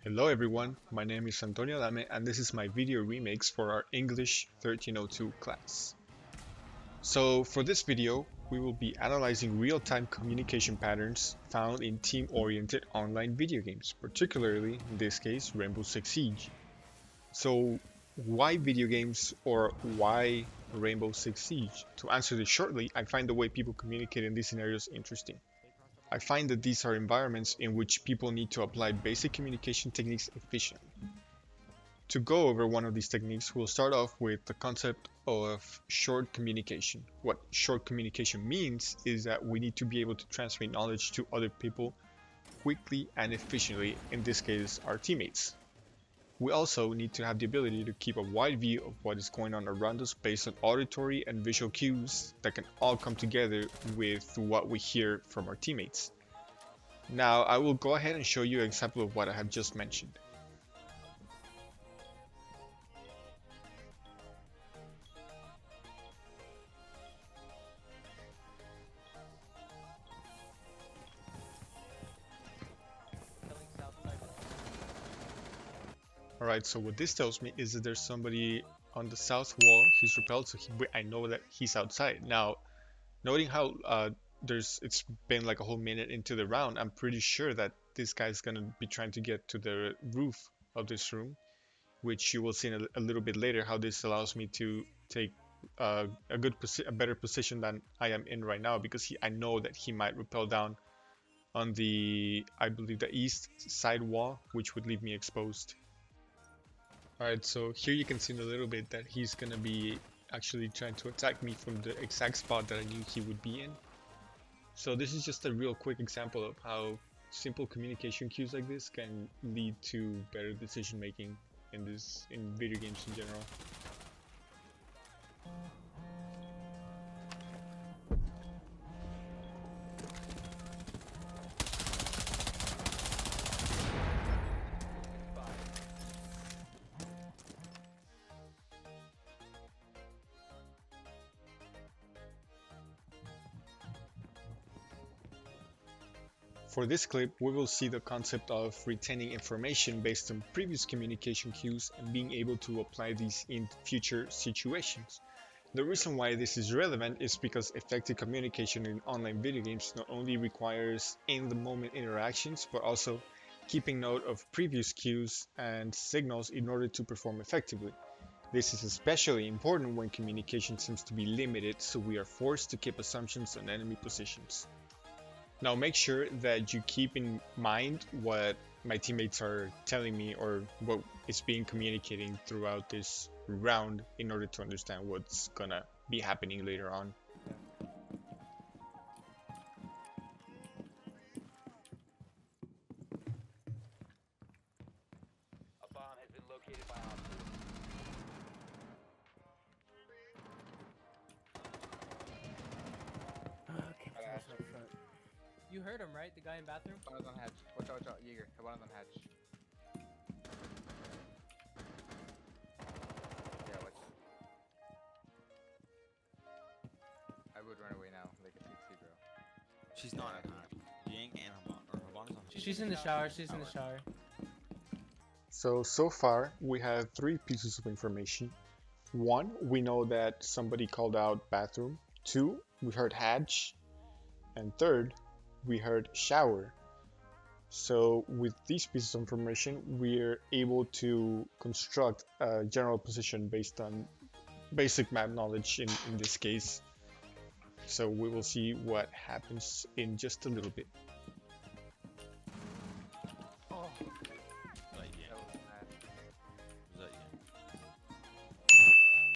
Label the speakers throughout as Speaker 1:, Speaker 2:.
Speaker 1: Hello everyone, my name is Antonio Dame and this is my video remix for our English 1302 class. So for this video, we will be analyzing real-time communication patterns found in team-oriented online video games, particularly in this case Rainbow Six Siege. So why video games or why Rainbow Six Siege? To answer this shortly, I find the way people communicate in these scenarios interesting. I find that these are environments in which people need to apply basic communication techniques efficiently. To go over one of these techniques, we'll start off with the concept of short communication. What short communication means is that we need to be able to transmit knowledge to other people quickly and efficiently, in this case, our teammates. We also need to have the ability to keep a wide view of what is going on around us based on auditory and visual cues that can all come together with what we hear from our teammates. Now, I will go ahead and show you an example of what I have just mentioned. Alright, so what this tells me is that there's somebody on the south wall. He's repelled, so I know that he's outside. Now, noting how it's been like a whole minute into the round, I'm pretty sure that this guy's gonna be trying to get to the roof of this room, which you will see in a little bit later how this allows me to take a better position than I am in right now, because I know that he might rappel down on the, I believe, the east side wall, which would leave me exposed. Alright, so here you can see in a little bit that he's gonna be actually trying to attack me from the exact spot that I knew he would be in. So this is just a real quick example of how simple communication cues like this can lead to better decision making in video games in general. For this clip, we will see the concept of retaining information based on previous communication cues and being able to apply these in future situations. The reason why this is relevant is because effective communication in online video games not only requires in-the-moment interactions, but also keeping note of previous cues and signals in order to perform effectively. This is especially important when communication seems to be limited, so we are forced to keep assumptions on enemy positions. Now make sure that you keep in mind what my teammates are telling me or what is being communicating throughout this round in order to understand what's gonna be happening later on.
Speaker 2: A bomb has been located by hostiles.
Speaker 3: Okay, what's up front?
Speaker 4: You heard him, right? The guy in bathroom?
Speaker 3: One is on hatch. Watch out, Jaeger. One is on hatch. Yeah, watch. I would run away now, like a pixie, bro.
Speaker 5: She's not at home. Ying and Havana is on.
Speaker 4: She's in the shower. She's in the shower.
Speaker 1: So far we have three pieces of information. One, we know that somebody called out bathroom. Two, we heard hatch. And third, we heard shower. So with these pieces of information, we're able to construct a general position based on basic map knowledge in this case. So we will see what happens in just a little bit.
Speaker 4: Oh,
Speaker 5: Like, yeah.
Speaker 3: That was mad.
Speaker 5: Was that you?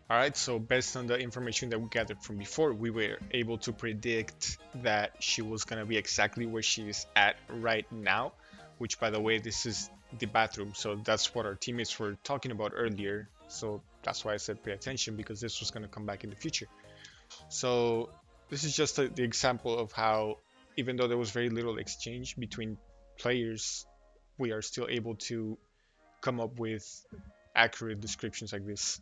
Speaker 1: Alright, so based on the information that we gathered from before, we were able to predict that she was going to be exactly where she is at right now, which, by the way, this is the bathroom, so that's what our teammates were talking about earlier, so that's why I said pay attention, because this was going to come back in the future. So this is just the example of how, even though there was very little exchange between players, we are still able to come up with accurate descriptions like this.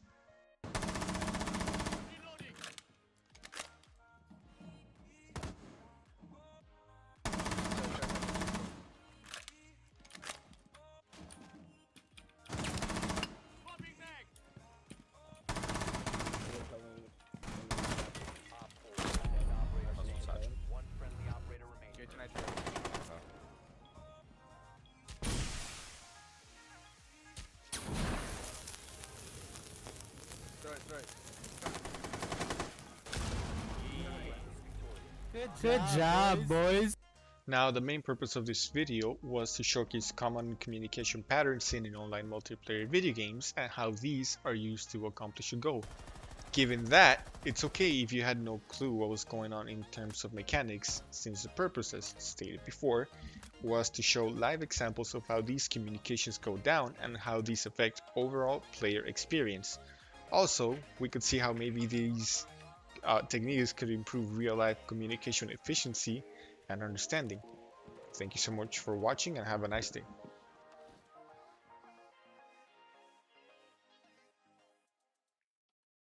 Speaker 4: Good job, boys.
Speaker 1: Now, the main purpose of this video was to showcase common communication patterns seen in online multiplayer video games and how these are used to accomplish a goal. Given that, it's okay if you had no clue what was going on in terms of mechanics, since the purpose, as stated before, was to show live examples of how these communications go down and how these affect overall player experience. Also, we could see how maybe these techniques could improve real-life communication efficiency and understanding. Thank you so much for watching and have a nice day.